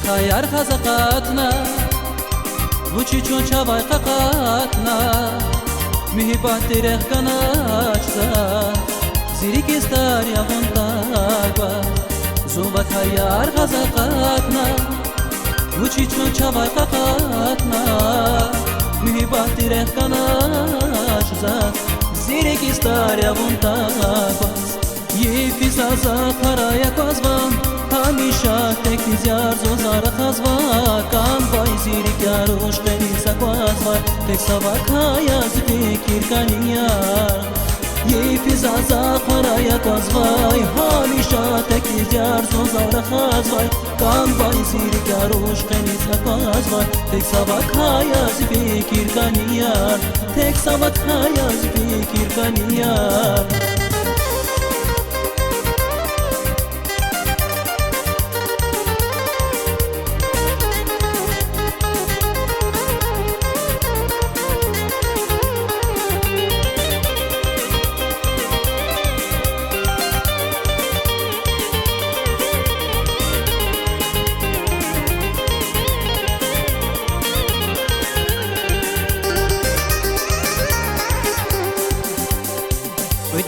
خيار خزقاتنا وچی چون چاوای قاقاتنا مهبات تیرخ کناچتا زیریک استار یا غنطاقا زوبا خيار خزقاتنا وچی چون چاوای قاقاتنا مهبات تیرخ کناچتا زیریک استار یا غنطاقا یفی سازا خرایا قزبان همیشه تکیز یار زوزار خزوا کام بای زیری کاروش کنی سقوازوا تک سوا کایا زفکر کنیار یه فیزازا خرایا قزوای همیشه تکیز یار زوزار خزوا کام بای زیری کاروش کنی سقوازوا تک سوا کایا زفکر کنیار تک سوا کایا زفکر کنیار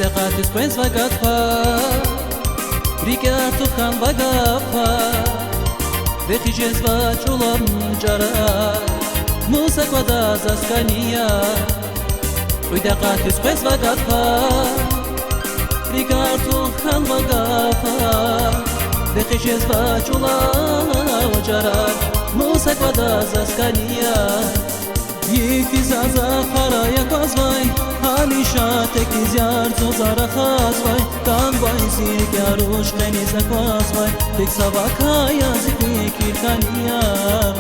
Daqatis quens vagafa Rigato khan vagafa Vekhijes vachulam jara Musa quadas askania Daqatis quens vagafa Rigato khan vagafa Vekhijes vachulam jara Musa quadas askania Yeki zaza kharaya qazvay همیشه تکیز یار زوزار خزوای کان بای زیر کاروش کنی زکوازوای تک سوا کایا زفکر کنیار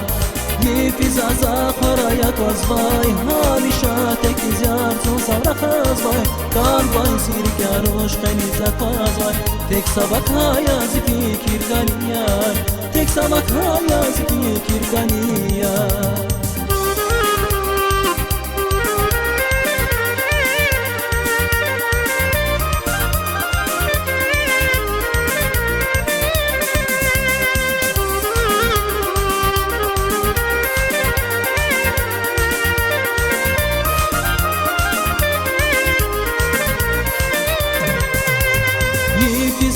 یه فیزازا خرایا قزوای همیشه تکیز یار زوزار خزوای کان بای زیر کاروش کنی زکوازوای تک سوا کایا زفکر کنیار تک سوا کایا زفکر کنیار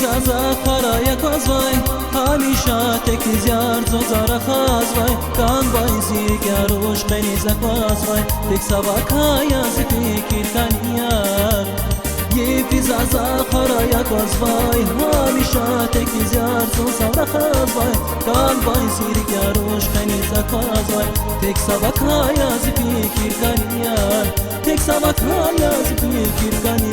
Zaza kharaya qazvay hamisha tekiz yar zozara khazvay kan bay zir garosh khani zakvazvay tek sava kaya zikir kaniyar ye fizaza kharaya qazvay hamisha tekiz yar zozara khazvay kan bay zir garosh khani zakvazvay tek sava kaya zikir kaniyar tek sava kaya zikir kaniyar